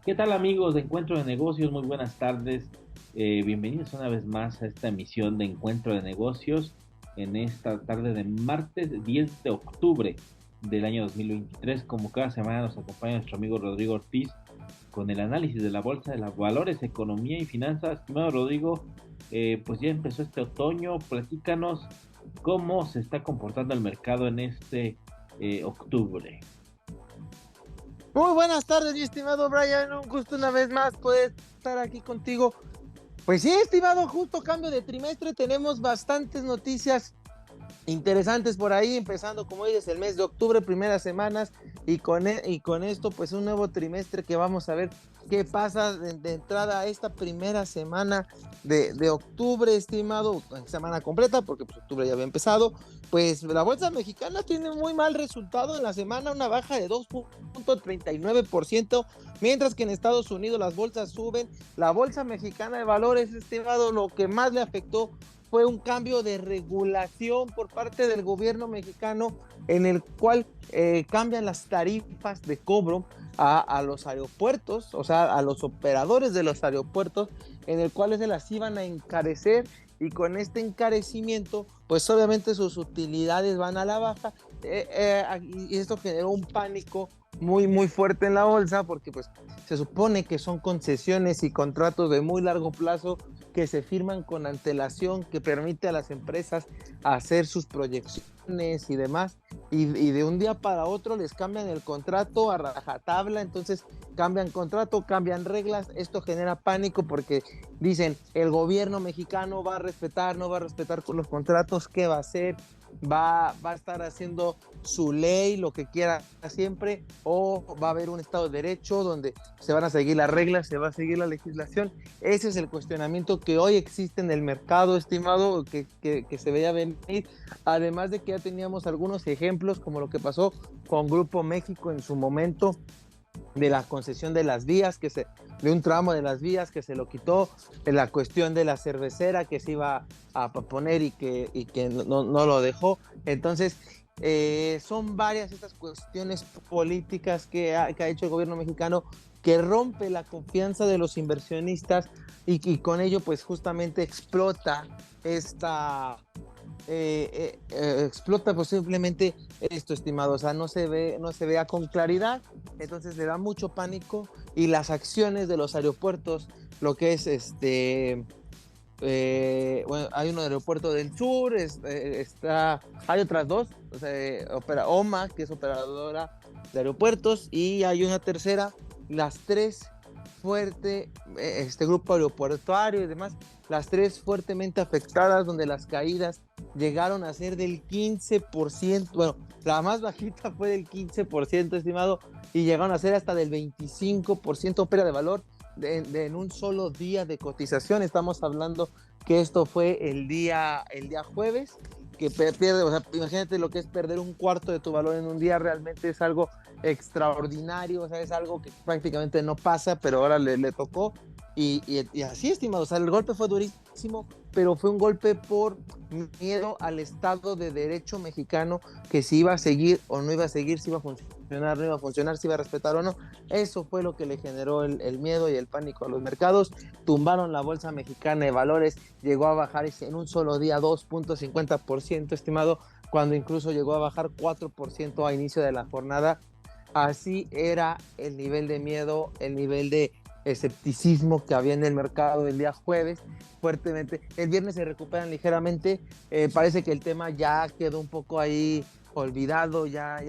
¿Qué tal amigos de Encuentro de Negocios? Muy buenas tardes. Bienvenidos una vez más a esta emisión de Encuentro de Negocios en esta tarde de martes 10 de octubre del año 2023. Como cada semana nos acompaña nuestro amigo Rodrigo Ortiz con el análisis de la Bolsa de las Valores, Economía y Finanzas. Estimado Rodrigo, pues ya empezó este otoño. Platícanos cómo se está comportando el mercado en este octubre. Muy buenas tardes, mi estimado Brian. Un gusto una vez más poder estar aquí contigo. Pues sí, estimado, justo cambio de trimestre. Tenemos bastantes noticias interesantes por ahí, empezando, como dices, el mes de octubre, primeras semanas, y con esto, pues un nuevo trimestre que vamos a ver qué pasa de entrada a esta primera semana de octubre, estimado, semana completa, porque pues octubre ya había empezado. Pues la bolsa mexicana tiene muy mal resultado en la semana, una baja de 2.39%, mientras que en Estados Unidos las bolsas suben. La bolsa mexicana de valores, estimado, lo que más le afectó fue un cambio de regulación por parte del gobierno mexicano, en el cual cambian las tarifas de cobro a los aeropuertos, o sea, a los operadores de los aeropuertos, en el cual se las iban a encarecer, y con este encarecimiento, pues obviamente sus utilidades van a la baja, y esto generó un pánico muy fuerte en la bolsa, porque pues se supone que son concesiones y contratos de muy largo plazo que se firman con antelación, que permite a las empresas hacer sus proyecciones y demás, y de un día para otro les cambian el contrato a rajatabla. Entonces cambian contrato, cambian reglas. Esto genera pánico porque dicen, el gobierno mexicano va a respetar, no va a respetar con los contratos, ¿qué va a hacer? Va a estar haciendo su ley, lo que quiera siempre, o va a haber un Estado de Derecho donde se van a seguir las reglas, se va a seguir la legislación. Ese es el cuestionamiento que hoy existe en el mercado, estimado, que se veía venir, además de que ya teníamos algunos ejemplos, como lo que pasó con Grupo México en su momento, de la concesión de las vías, de un tramo de las vías que se lo quitó, de la cuestión de la cervecera que se iba a poner y que no lo dejó. Entonces, son varias estas cuestiones políticas que ha hecho el gobierno mexicano, que rompe la confianza de los inversionistas, y con ello pues justamente explota explota pues simplemente esto, estimado. O sea, no se vea con claridad, entonces le da mucho pánico, y las acciones de los aeropuertos, lo que es bueno, hay un aeropuerto del sur, hay otras dos, o sea, opera OMA, que es operadora de aeropuertos, y hay una tercera, las tres fuerte, este grupo aeroportuario y demás, las tres fuertemente afectadas, donde las caídas llegaron a ser del 15%. Bueno, la más bajita fue del 15%, estimado, y llegaron a ser hasta del 25% pérdida de valor en un solo día de cotización. Estamos hablando que esto fue el día jueves, que pierde. O sea, imagínate lo que es perder un cuarto de tu valor en un día. Realmente es algo extraordinario, o sea, es algo que prácticamente no pasa, pero ahora le tocó, y así, estimado. O sea, el golpe fue durísimo, pero fue un golpe por miedo al Estado de Derecho mexicano, que si iba a seguir o no iba a seguir, si iba a funcionar, no iba a funcionar, si iba a respetar o no. Eso fue lo que le generó el miedo y el pánico a los mercados. Tumbaron la bolsa mexicana de valores, llegó a bajar en un solo día 2.50%, estimado, cuando incluso llegó a bajar 4% a inicio de la jornada. Así era el nivel de miedo, el nivel de escepticismo que había en el mercado el día jueves, fuertemente. El viernes se recuperan ligeramente. Parece que el tema ya quedó un poco ahí olvidado, ya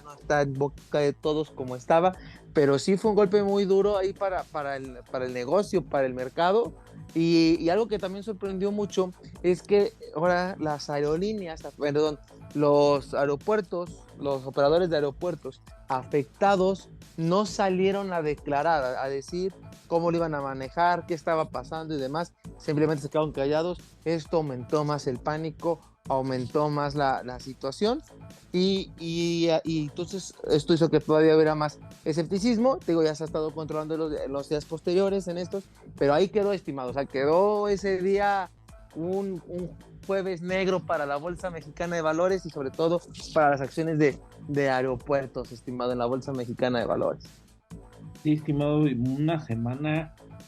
no está en boca de todos como estaba, pero sí fue un golpe muy duro ahí para el negocio, para el mercado. Y algo que también sorprendió mucho es que ahora las aerolíneas, perdón, los aeropuertos, los operadores de aeropuertos afectados no salieron a declarar, a decir cómo lo iban a manejar, qué estaba pasando y demás. Simplemente se quedaron callados. Esto aumentó más el pánico, aumentó más la situación, y entonces esto hizo que todavía hubiera más escepticismo. Te digo, ya se ha estado controlando los días posteriores en estos, pero ahí quedó, estimado. O sea, quedó ese día un jueves negro para la Bolsa Mexicana de Valores y sobre todo para las acciones de aeropuertos, estimado, en la Bolsa Mexicana de Valores. Sí, estimado,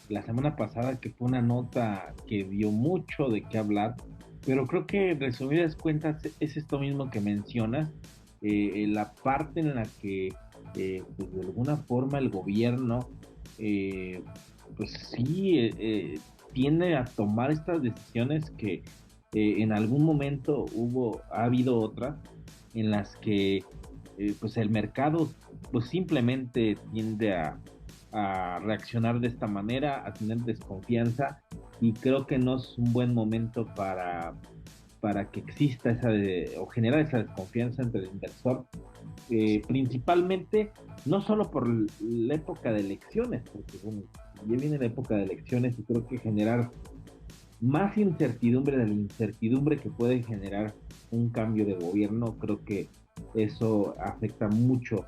la semana pasada que fue una nota que dio mucho de qué hablar, pero creo que en resumidas cuentas es esto mismo que mencionas, la parte en la que pues de alguna forma el gobierno pues sí tiende a tomar estas decisiones que en algún momento ha habido otras en las que pues el mercado pues simplemente tiende a reaccionar de esta manera, a tener desconfianza, y creo que no es un buen momento para que exista o generar esa desconfianza entre el inversor, principalmente no solo por la época de elecciones, porque bueno, ya viene la época de elecciones y creo que generar más incertidumbre de la incertidumbre que puede generar un cambio de gobierno, creo que eso afecta mucho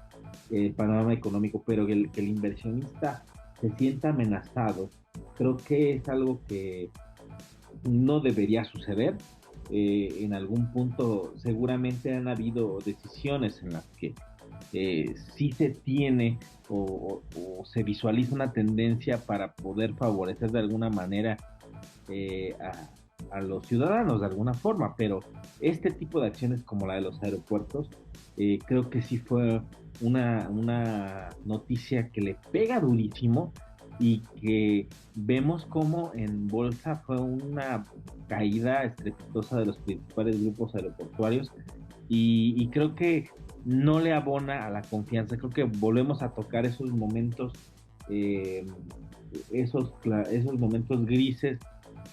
el panorama económico, pero que el inversionista se sienta amenazado, creo que es algo que no debería suceder. En algún punto seguramente han habido decisiones en las que sí se tiene o se visualiza una tendencia para poder favorecer de alguna manera eh, a los ciudadanos de alguna forma, pero este tipo de acciones como la de los aeropuertos, creo que sí fue una noticia que le pega durísimo y que vemos como en bolsa fue una caída estrepitosa de los principales grupos aeroportuarios y creo que no le abona a la confianza. Creo que volvemos a tocar esos momentos, eh, esos momentos grises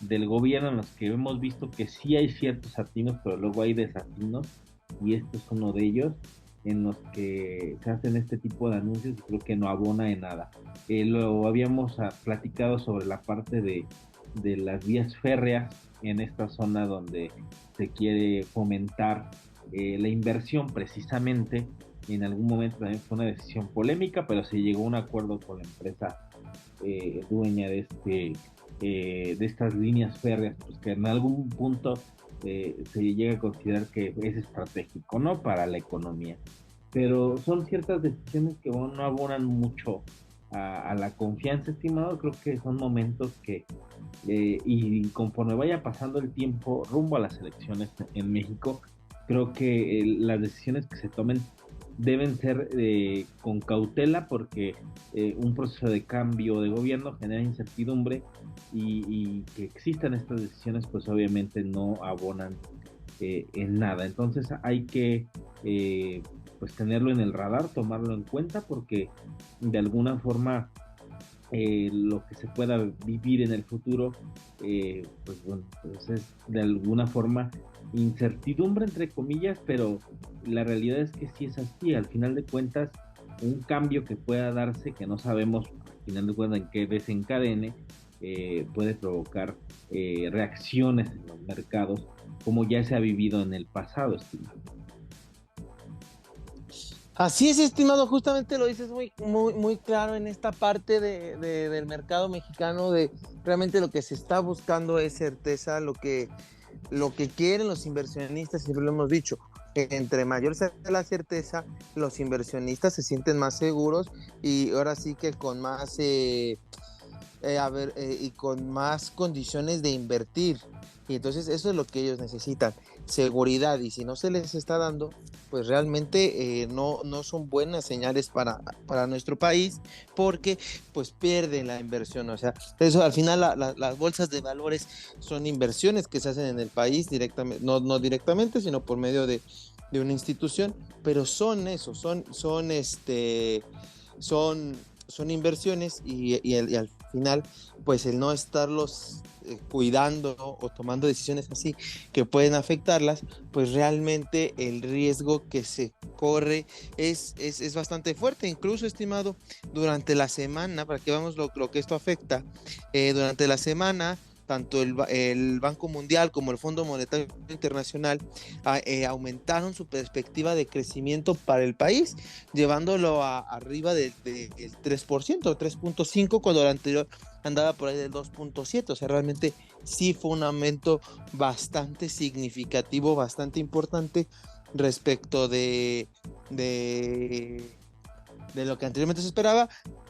del gobierno en los que hemos visto que sí hay ciertos atinos, pero luego hay desatinos, y este es uno de ellos en los que se hacen este tipo de anuncios y creo que no abona en nada. Lo habíamos platicado sobre la parte de las vías férreas en esta zona donde se quiere fomentar la inversión precisamente. En algún momento también fue una decisión polémica, pero se llegó a un acuerdo con la empresa dueña de estas líneas férreas, pues que en algún punto se llega a considerar que es estratégico, ¿no? Para la economía. Pero son ciertas decisiones que bueno, no abonan mucho a la confianza, estimado. Creo que son momentos que, y conforme vaya pasando el tiempo rumbo a las elecciones en México, creo que las decisiones que se tomen deben ser con cautela porque un proceso de cambio de gobierno genera incertidumbre y que existan estas decisiones pues obviamente no abonan en nada. Entonces hay que pues tenerlo en el radar, tomarlo en cuenta porque de alguna forma lo que se pueda vivir en el futuro, pues bueno, pues es de alguna forma incertidumbre entre comillas, pero la realidad es que sí es así. Al final de cuentas, un cambio que pueda darse, que no sabemos al final de cuentas en qué desencadene, puede provocar reacciones en los mercados, como ya se ha vivido en el pasado, estimado. Así es, estimado, justamente lo dices muy claro en esta parte del mercado mexicano, de realmente lo que se está buscando es certeza, lo que quieren los inversionistas, siempre lo hemos dicho, entre mayor sea la certeza, los inversionistas se sienten más seguros y ahora sí que con más y con más condiciones de invertir. Y entonces eso es lo que ellos necesitan, seguridad, y si no se les está dando, pues realmente no son buenas señales para nuestro país, porque pues pierden la inversión. O sea, eso al final las bolsas de valores son inversiones que se hacen en el país directamente, no directamente, sino por medio de una institución, pero son eso, son inversiones y al final pues el no estarlos cuidando o tomando decisiones así que pueden afectarlas, pues realmente el riesgo que se corre es bastante fuerte. Incluso, estimado, durante la semana, para que veamos lo que esto afecta, durante la semana tanto el Banco Mundial como el Fondo Monetario Internacional aumentaron su perspectiva de crecimiento para el país, llevándolo arriba del 3%, 3.5%, cuando el anterior andaba por ahí del 2.7%. O sea, realmente sí fue un aumento bastante significativo, bastante importante respecto de, de lo que anteriormente se esperaba,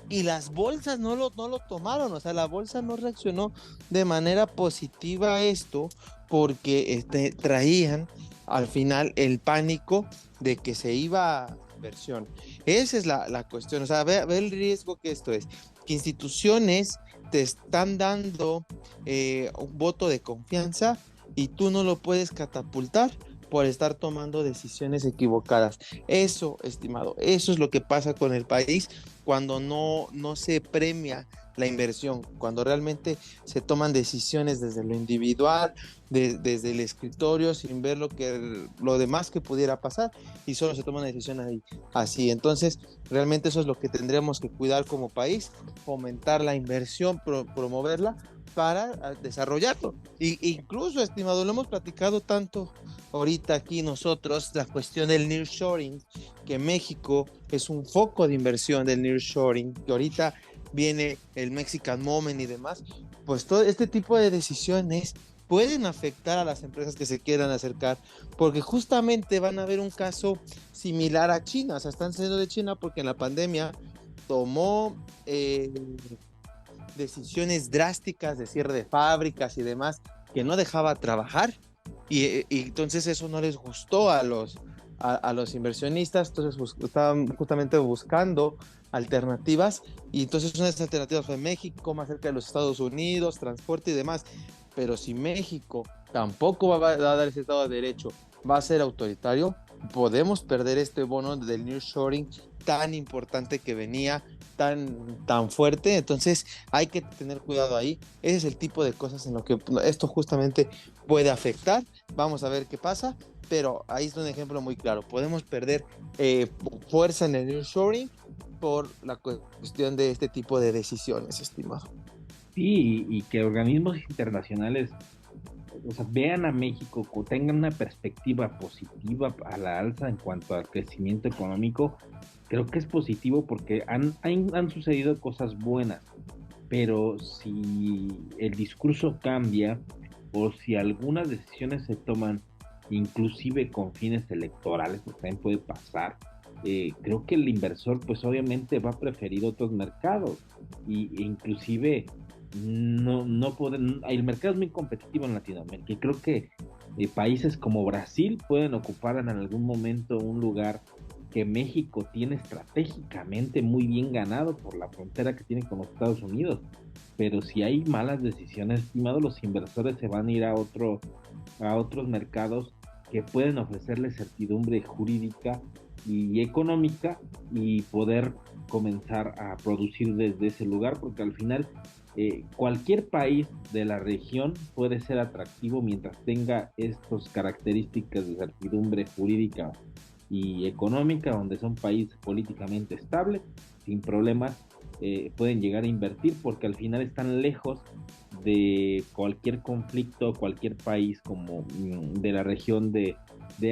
y las bolsas no lo tomaron. O sea, la bolsa no reaccionó de manera positiva a esto, porque traían al final el pánico de que se iba a inversión. Esa es la cuestión. O sea, ve el riesgo que esto es, que instituciones te están dando un voto de confianza y tú no lo puedes catapultar por estar tomando decisiones equivocadas. Eso, estimado, eso es lo que pasa con el país cuando no se premia la inversión, cuando realmente se toman decisiones desde lo individual, desde el escritorio, sin ver lo demás que pudiera pasar, y solo se toma una decisión ahí, así. Entonces, realmente eso es lo que tendríamos que cuidar como país, fomentar la inversión, promoverla para desarrollarlo. Incluso, estimado, lo hemos platicado tanto ahorita aquí nosotros, la cuestión del nearshoring, que México es un foco de inversión del nearshoring, que ahorita viene el Mexican Moment y demás. Pues todo este tipo de decisiones pueden afectar a las empresas que se quieran acercar, porque justamente van a ver un caso similar a China. O sea, están saliendo de China porque en la pandemia tomó decisiones drásticas de cierre de fábricas y demás, que no dejaba trabajar, y entonces eso no les gustó a los inversionistas. Entonces estaban justamente buscando alternativas, y entonces una de esas alternativas fue México, más cerca de los Estados Unidos, transporte y demás. Pero si México tampoco va a dar ese Estado de Derecho, va a ser autoritario, podemos perder este bono del nearshoring tan importante que venía, tan fuerte. Entonces hay que tener cuidado ahí. Ese es el tipo de cosas en lo que esto justamente puede afectar. Vamos a ver qué pasa, pero ahí es un ejemplo muy claro. Podemos perder fuerza en el nearshoring por la cuestión de este tipo de decisiones, estimado. Sí, y que organismos internacionales, o sea, vean a México, tengan una perspectiva positiva a la alza en cuanto al crecimiento económico. Creo que es positivo porque han sucedido cosas buenas, pero si el discurso cambia o si algunas decisiones se toman inclusive con fines electorales, porque también puede pasar, creo que el inversor pues obviamente va a preferir otros mercados, e inclusive no pueden, el mercado es muy competitivo en Latinoamérica, y creo que países como Brasil pueden ocupar en algún momento un lugar que México tiene estratégicamente muy bien ganado por la frontera que tiene con los Estados Unidos. Pero si hay malas decisiones, estimado, los inversores se van a ir a otros mercados que pueden ofrecerles certidumbre jurídica y económica, y poder comenzar a producir desde ese lugar, porque al final cualquier país de la región puede ser atractivo mientras tenga estas características de certidumbre jurídica y económica, donde son países políticamente estables, sin problemas, pueden llegar a invertir, porque al final están lejos de cualquier conflicto, cualquier país como de la región de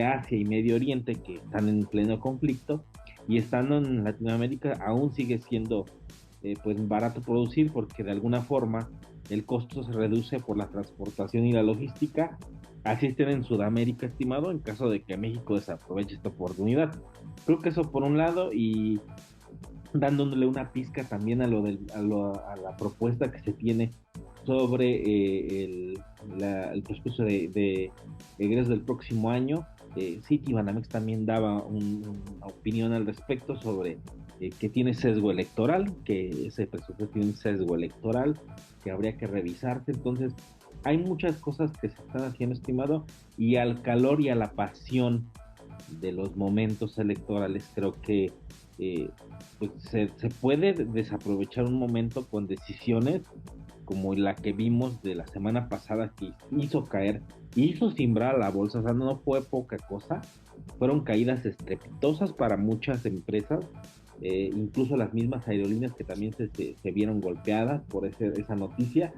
Asia y Medio Oriente, que están en pleno conflicto, y estando en Latinoamérica aún sigue siendo pues barato producir, porque de alguna forma el costo se reduce por la transportación y la logística. Así estén en Sudamérica, estimado, en caso de que México desaproveche esta oportunidad. Creo que eso por un lado, y dándole una pizca también a la propuesta que se tiene sobre el presupuesto de egresos del próximo año. Citibanamex también daba una opinión al respecto sobre que tiene sesgo electoral, que ese presupuesto tiene un sesgo electoral que habría que revisarse. Entonces, hay muchas cosas que se están haciendo, estimado, y al calor y a la pasión de los momentos electorales, creo que eh, pues se puede desaprovechar un momento con decisiones como la que vimos de la semana pasada, que hizo caer, hizo simbrar a la bolsa. O sea, no fue poca cosa, fueron caídas estrepitosas para muchas empresas, incluso las mismas aerolíneas que también se vieron golpeadas por esa noticia.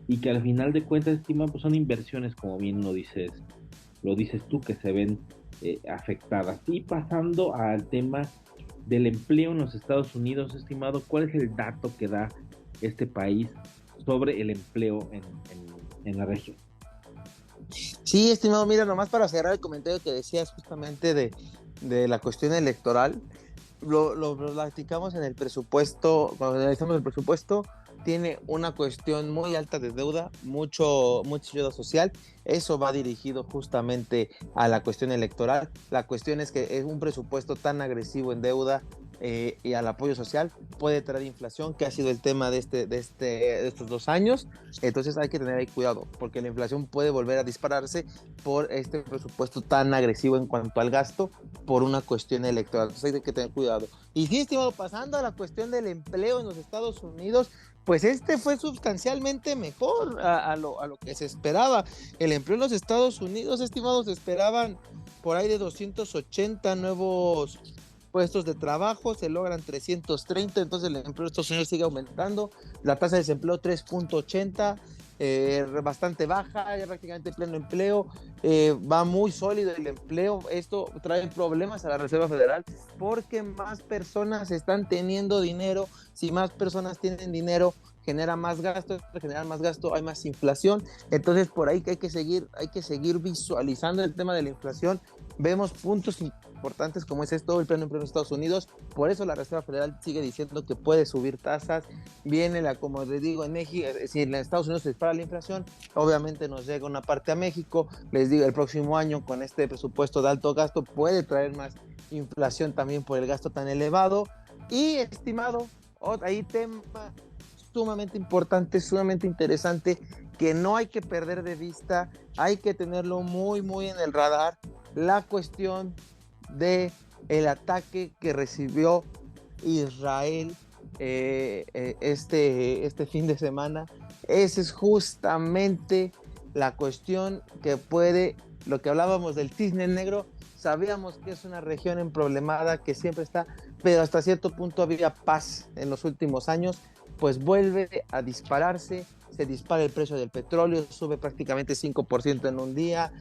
y que al final de cuentas, estimado, pues son inversiones, como bien lo dices tú, que se ven afectadas. Y pasando al tema del empleo en los Estados Unidos, estimado, ¿cuál es el dato que da este país sobre el empleo en la región? Sí, estimado, mira, nomás para cerrar el comentario que decías justamente de la cuestión electoral, lo platicamos en el presupuesto, cuando analizamos el presupuesto, tiene una cuestión muy alta de deuda, mucha ayuda social, eso va dirigido justamente a la cuestión electoral. La cuestión es que es un presupuesto tan agresivo en deuda y al apoyo social puede traer inflación, que ha sido el tema de estos 2 años. Entonces hay que tener ahí cuidado, porque la inflación puede volver a dispararse por este presupuesto tan agresivo en cuanto al gasto, por una cuestión electoral. Entonces hay que tener cuidado. Y sí, estimado, pasando a la cuestión del empleo en los Estados Unidos, pues este fue sustancialmente mejor a lo que se esperaba. El empleo en los Estados Unidos, estimados, se esperaban por ahí de 280 nuevos puestos de trabajo, se logran 330, entonces el empleo de Estados Unidos sigue aumentando, la tasa de desempleo 3.80, bastante baja, ya prácticamente pleno empleo, va muy sólido el empleo. Esto trae problemas a la Reserva Federal porque más personas están teniendo dinero. Si más personas tienen dinero, genera más gasto, genera más gasto, hay más inflación. Entonces por ahí que hay que seguir visualizando el tema de la inflación. Vemos puntos importantes como es esto, el pleno empleo en Estados Unidos. Por eso la Reserva Federal sigue diciendo que puede subir tasas. Viene como les digo, en México, si en Estados Unidos se dispara la inflación, obviamente nos llega una parte a México. Les digo, el próximo año con este presupuesto de alto gasto puede traer más inflación también por el gasto tan elevado. Y estimado, ahí tema sumamente importante, sumamente interesante, que no hay que perder de vista, hay que tenerlo muy, muy en el radar, la cuestión de el ataque que recibió Israel este fin de semana. Esa es justamente la cuestión que puede, lo que hablábamos del cisne negro, sabíamos que es una región emproblemada, que siempre está, pero hasta cierto punto había paz en los últimos años, pues vuelve a dispararse, se dispara el precio del petróleo, sube prácticamente 5% en un día.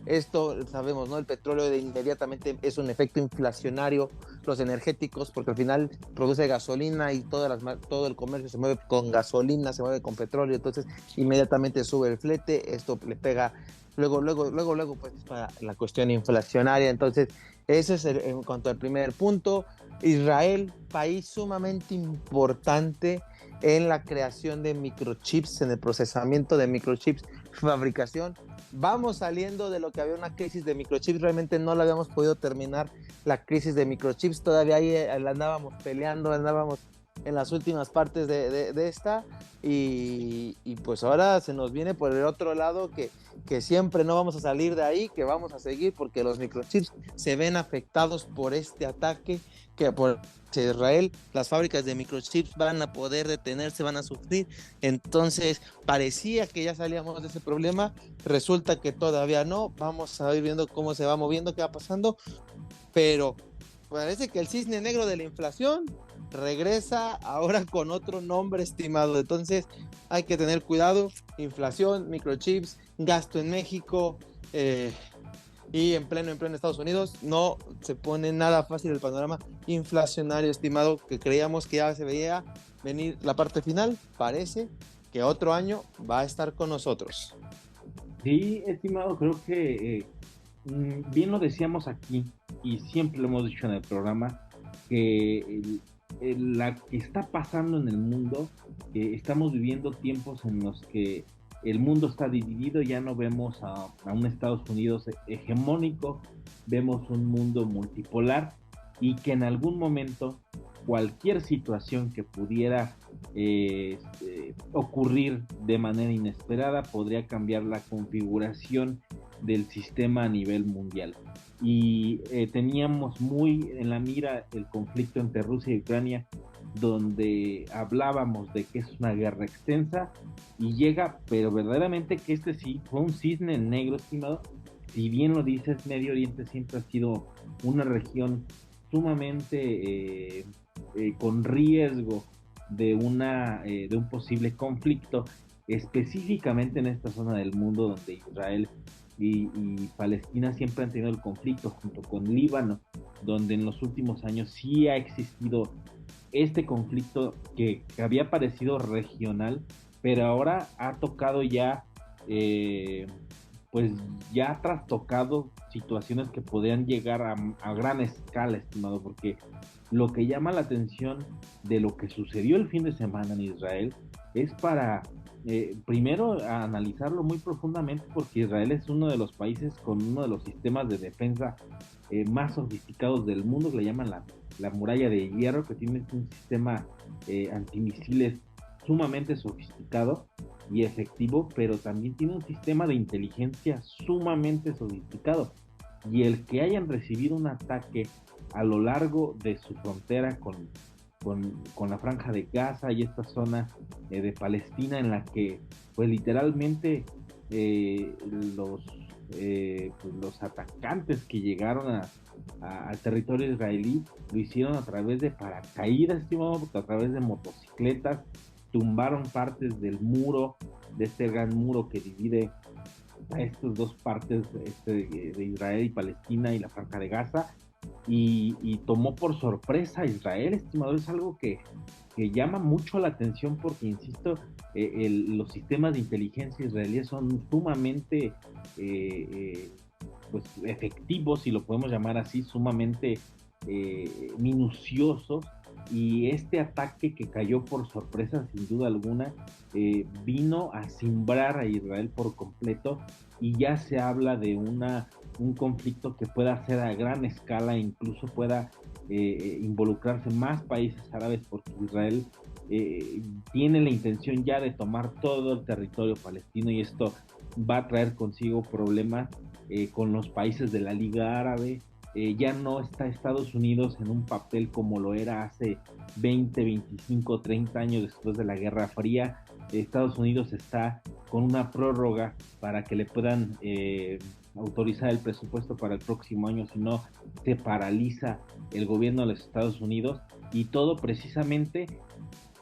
Esto sabemos, ¿no? El petróleo inmediatamente es un efecto inflacionario, los energéticos, porque al final produce gasolina y todo el comercio se mueve con gasolina, se mueve con petróleo, entonces inmediatamente sube el flete, esto le pega luego, pues para la cuestión inflacionaria. Entonces, ese es en cuanto al primer punto. Israel, país sumamente importante en la creación de microchips, en el procesamiento de microchips, fabricación. Vamos saliendo de lo que había una crisis de microchips, realmente no la habíamos podido terminar la crisis de microchips, todavía ahí la andábamos peleando, andábamos en las últimas partes de esta y pues ahora se nos viene por el otro lado que siempre no vamos a salir de ahí, que vamos a seguir porque los microchips se ven afectados por este ataque, que por Israel las fábricas de microchips van a poder detenerse, van a sufrir. Entonces parecía que ya salíamos de ese problema, resulta que todavía no. Vamos a ir viendo cómo se va moviendo, qué va pasando, pero parece que el cisne negro de la inflación regresa ahora con otro nombre, estimado. Entonces hay que tener cuidado. Inflación, microchips, gasto en México y en pleno empleo en Estados Unidos. No se pone nada fácil el panorama inflacionario, estimado, que creíamos que ya se veía venir la parte final. Parece que otro año va a estar con nosotros. Sí, estimado, creo que bien lo decíamos aquí y siempre lo hemos dicho en el programa, que la que está pasando en el mundo, estamos viviendo tiempos en los que el mundo está dividido, ya no vemos a un Estados Unidos hegemónico, vemos un mundo multipolar y que en algún momento cualquier situación que pudiera ocurrir de manera inesperada podría cambiar la configuración del sistema a nivel mundial. Y teníamos muy en la mira el conflicto entre Rusia y Ucrania, donde hablábamos de que es una guerra extensa y llega, pero verdaderamente que este sí fue un cisne negro, estimado. Si bien lo dices, Medio Oriente siempre ha sido una región sumamente con riesgo de un posible conflicto. específicamente en esta zona del mundo donde Israel y Palestina siempre han tenido el conflicto junto con Líbano, donde en los últimos años sí ha existido este conflicto que había parecido regional, pero ahora ha tocado ya, pues ya ha trastocado situaciones que podrían llegar a gran escala, estimado, porque lo que llama la atención de lo que sucedió el fin de semana en Israel es para, primero, analizarlo muy profundamente, porque Israel es uno de los países con uno de los sistemas de defensa más sofisticados del mundo, que le llaman la muralla de hierro, que tiene un sistema antimisiles sumamente sofisticado y efectivo, pero también tiene un sistema de inteligencia sumamente sofisticado. Y el que hayan recibido un ataque a lo largo de su frontera con la franja de Gaza y esta zona de Palestina, en la que pues literalmente eh, los, pues, los atacantes que llegaron al territorio israelí lo hicieron a través de paracaídas, estimado, a través de motocicletas, tumbaron partes del muro, de este gran muro que divide a estas dos partes de Israel y Palestina y la franja de Gaza, y tomó por sorpresa a Israel, estimado. Es algo que llama mucho la atención porque, insisto, los sistemas de inteligencia israelíes son sumamente pues, efectivos, si lo podemos llamar así, sumamente minuciosos, y este ataque que cayó por sorpresa sin duda alguna vino a simbrar a Israel por completo, y ya se habla de un conflicto que pueda ser a gran escala, incluso pueda involucrarse más países árabes, porque Israel tiene la intención ya de tomar todo el territorio palestino, y esto va a traer consigo problemas con los países de la Liga Árabe. Ya no está Estados Unidos en un papel como lo era hace 20, 25, 30 años después de la Guerra Fría. Estados Unidos está con una prórroga para que le puedan autorizar el presupuesto para el próximo año, si no se paraliza el gobierno de los Estados Unidos, y todo precisamente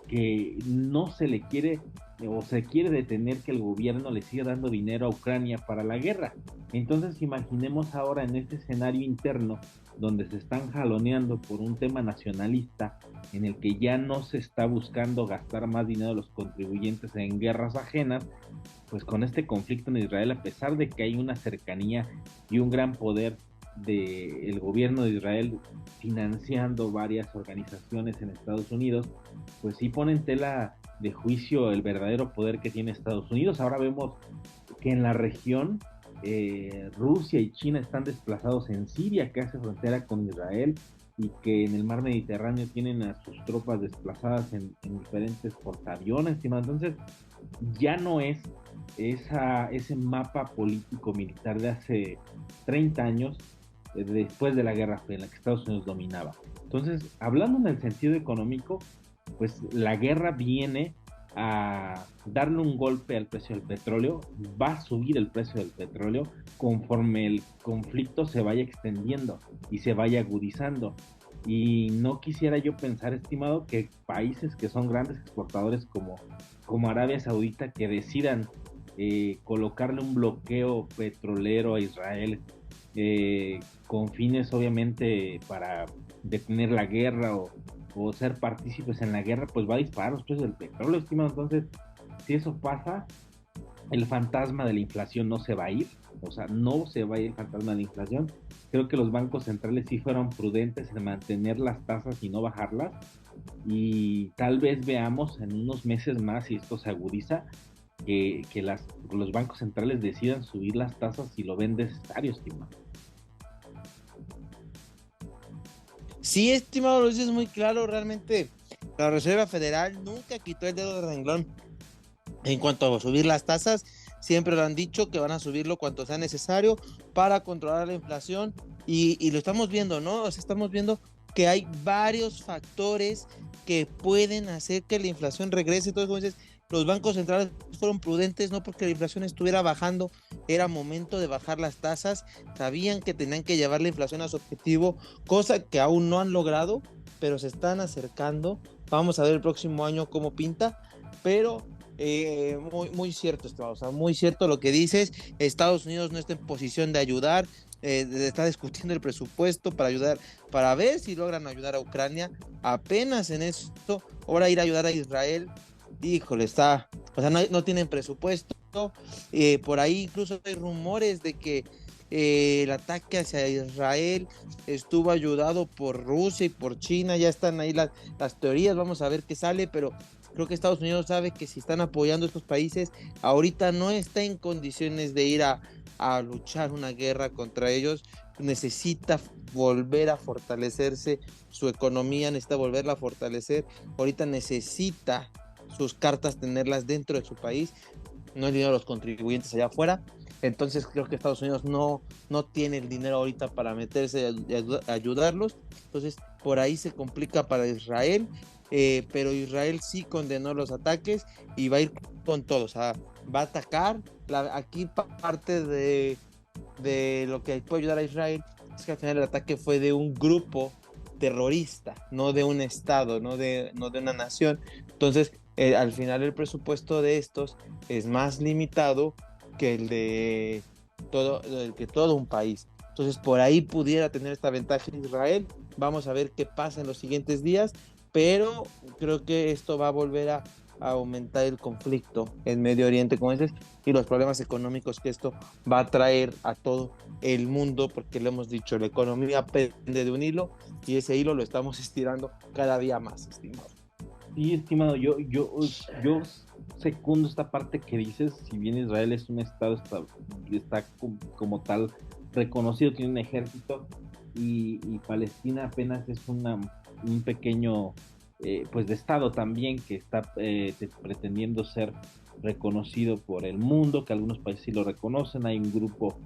que no se le quiere o se quiere detener que el gobierno le siga dando dinero a Ucrania para la guerra. Entonces imaginemos ahora en este escenario interno donde se están jaloneando por un tema nacionalista, en el que ya no se está buscando gastar más dinero de los contribuyentes en guerras ajenas, pues con este conflicto en Israel, a pesar de que hay una cercanía y un gran poder del gobierno de Israel financiando varias organizaciones en Estados Unidos, pues sí pone en tela de juicio el verdadero poder que tiene Estados Unidos. Ahora vemos que en la región Rusia y China están desplazados en Siria, que hace frontera con Israel, y que en el mar Mediterráneo tienen a sus tropas desplazadas en diferentes portaaviones. Entonces ya no es ese mapa político militar de hace 30 años, después de la Guerra Fría, en la que Estados Unidos dominaba. Entonces, hablando en el sentido económico, pues la guerra viene a darle un golpe al precio del petróleo, va a subir el precio del petróleo conforme el conflicto se vaya extendiendo y se vaya agudizando. Y no quisiera yo pensar, estimado, que países que son grandes exportadores como Arabia Saudita, que decidan colocarle un bloqueo petrolero a Israel, con fines obviamente para detener la guerra o ser partícipes en la guerra, pues va a disparar los precios del petróleo, estimado. Entonces, si eso pasa, el fantasma de la inflación no se va a ir, o sea, no se va a ir el fantasma de la inflación. Creo que los bancos centrales sí fueron prudentes en mantener las tasas y no bajarlas, y tal vez veamos en unos meses más, si esto se agudiza, que los bancos centrales decidan subir las tasas si lo ven necesario, estimado. Sí, estimado, lo dices muy claro. Realmente la Reserva Federal nunca quitó el dedo del renglón en cuanto a subir las tasas. Siempre lo han dicho, que van a subirlo cuanto sea necesario para controlar la inflación, y lo estamos viendo, ¿no? O sea, estamos viendo que hay varios factores que pueden hacer que la inflación regrese. Entonces, como dices, los bancos centrales fueron prudentes, no porque la inflación estuviera bajando, era momento de bajar las tasas. Sabían que tenían que llevar la inflación a su objetivo, cosa que aún no han logrado, pero se están acercando. Vamos a ver el próximo año cómo pinta, pero Muy cierto, estimado, o sea, muy cierto lo que dices. Estados Unidos no está en posición de ayudar, está discutiendo el presupuesto para ayudar, para ver si logran ayudar a Ucrania. Apenas en esto, ahora ir a ayudar a Israel, híjole, está, o sea, no tienen presupuesto. Por ahí incluso hay rumores de que el ataque hacia Israel estuvo ayudado por Rusia y por China. Ya están ahí las teorías, vamos a ver qué sale, pero creo que Estados Unidos sabe que si están apoyando a estos países, ahorita no está en condiciones de ir a luchar una guerra contra ellos. Necesita volver a fortalecerse su economía, necesita volverla a fortalecer. Ahorita necesita sus cartas tenerlas dentro de su país, no el dinero de los contribuyentes allá afuera. Entonces creo que Estados Unidos no tiene el dinero ahorita para meterse a ayudarlos. Entonces por ahí se complica para Israel, pero Israel sí condenó los ataques y va a ir con todo. O sea, va a atacar. Aquí parte de lo que puede ayudar a Israel es que al final el ataque fue de un grupo terrorista, no de un estado, no de una nación. Entonces, al final el presupuesto de estos es más limitado que el que todo un país. Entonces, por ahí pudiera tener esta ventaja Israel. Vamos a ver qué pasa en los siguientes días, pero creo que esto va a volver a aumentar el conflicto en Medio Oriente, como dices, y los problemas económicos que esto va a traer a todo el mundo, porque lo hemos dicho, la economía pende de un hilo y ese hilo lo estamos estirando cada día más, estimado. Sí, estimado, yo secundo esta parte que dices. Si bien Israel es un estado, está como tal reconocido, tiene un ejército, y Palestina apenas es un pequeño, pues, de estado también, que está pretendiendo ser reconocido por el mundo, que algunos países sí lo reconocen. Hay un grupo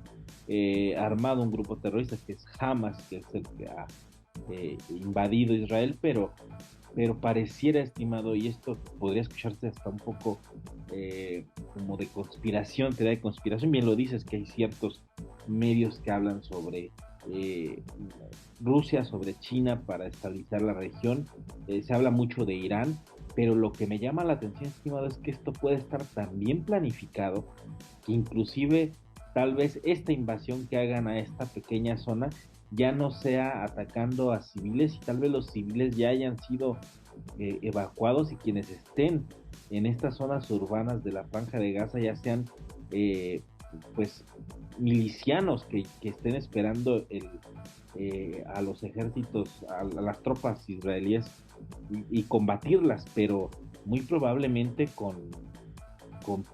armado, un grupo terrorista que es Hamas, que es el que ha invadido Israel, pero pareciera, estimado, y esto podría escucharse hasta un poco como de conspiración, teoría de conspiración. Bien lo dices, que hay ciertos medios que hablan sobre eh, Rusia, sobre China para estabilizar la región. Se habla mucho de Irán, pero lo que me llama la atención, estimado, es que esto puede estar tan bien planificado que inclusive tal vez esta invasión que hagan a esta pequeña zona ya no sea atacando a civiles, y tal vez los civiles ya hayan sido evacuados, y quienes estén en estas zonas urbanas de la Franja de Gaza ya sean eh, pues milicianos que estén esperando a los ejércitos, a las tropas israelíes, y combatirlas, pero muy probablemente con, con,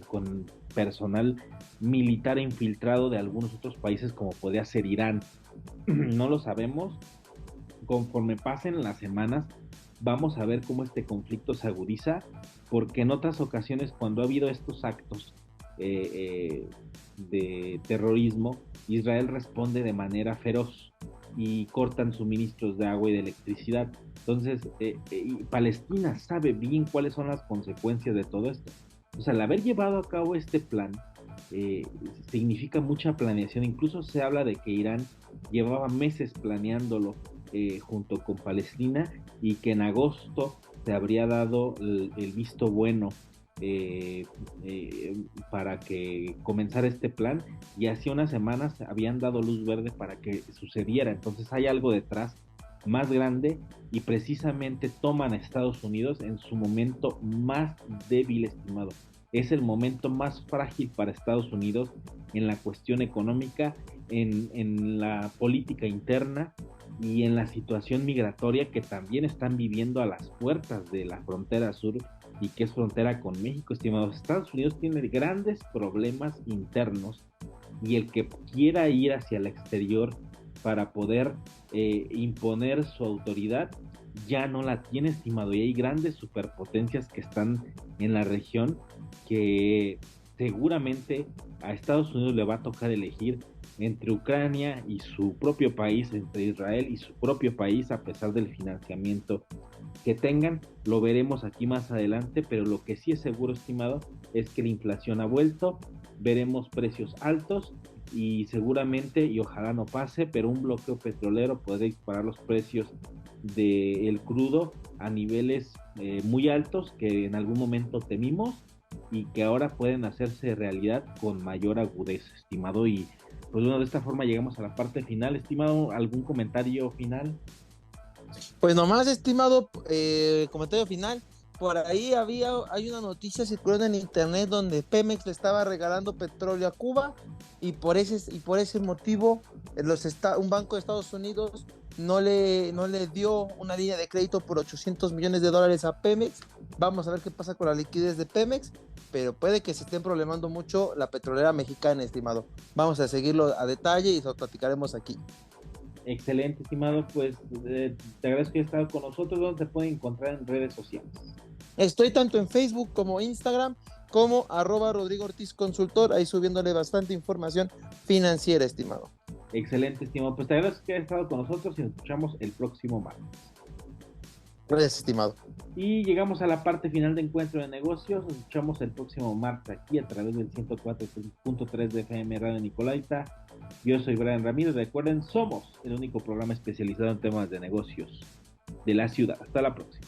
con personal militar infiltrado de algunos otros países, como podría ser Irán. No lo sabemos. Conforme pasen las semanas, vamos a ver cómo este conflicto se agudiza, porque en otras ocasiones, cuando ha habido estos actos de terrorismo, Israel responde de manera feroz y cortan suministros de agua y de electricidad. Entonces, Palestina sabe bien cuáles son las consecuencias de todo esto. O sea, al haber llevado a cabo este plan, eh, significa mucha planeación. Incluso se habla de que Irán llevaba meses planeándolo junto con Palestina, y que en agosto se habría dado el visto bueno eh, eh, para que comenzara este plan, y hace unas semanas habían dado luz verde para que sucediera. Entonces hay algo detrás más grande, y precisamente toman a Estados Unidos en su momento más débil, estimado. Es el momento más frágil para Estados Unidos en la cuestión económica, en la política interna y en la situación migratoria que también están viviendo a las puertas de la frontera sur, y que es frontera con México, estimados. Estados Unidos tiene grandes problemas internos, y el que quiera ir hacia el exterior para poder imponer su autoridad ya no la tiene, estimado. Y hay grandes superpotencias que están en la región, que seguramente a Estados Unidos le va a tocar elegir entre Ucrania y su propio país, entre Israel y su propio país, a pesar del financiamiento que tengan. Lo veremos aquí más adelante, pero lo que sí es seguro, estimado, es que la inflación ha vuelto, veremos precios altos, y seguramente, y ojalá no pase, pero un bloqueo petrolero podría disparar los precios del crudo a niveles muy altos que en algún momento temimos y que ahora pueden hacerse realidad con mayor agudeza, estimado. Y pues bueno, de esta forma llegamos a la parte final. Estimado, ¿algún comentario final? Pues nomás, estimado, comentario final. Por ahí hay una noticia circulando en internet donde Pemex le estaba regalando petróleo a Cuba y por ese motivo un banco de Estados Unidos no le dio una línea de crédito por $800 millones a Pemex. Vamos a ver qué pasa con la liquidez de Pemex, pero puede que se estén problemando mucho la petrolera mexicana, estimado. Vamos a seguirlo a detalle y lo platicaremos aquí. Excelente, estimado. Pues te agradezco que hayas estado con nosotros. ¿Dónde te pueden encontrar en redes sociales? Estoy tanto en Facebook como Instagram como @Rodrigo Ortiz Consultor, ahí subiéndole bastante información financiera, estimado. Excelente, estimado. Pues te agradezco que hayas estado con nosotros y nos escuchamos el próximo martes. Gracias, estimado. Y llegamos a la parte final de Encuentro de Negocios. Nos escuchamos el próximo martes aquí a través del 104.3 de FM Radio Nicolaita. Yo soy Brian Ramírez. Recuerden, somos el único programa especializado en temas de negocios de la ciudad. Hasta la próxima.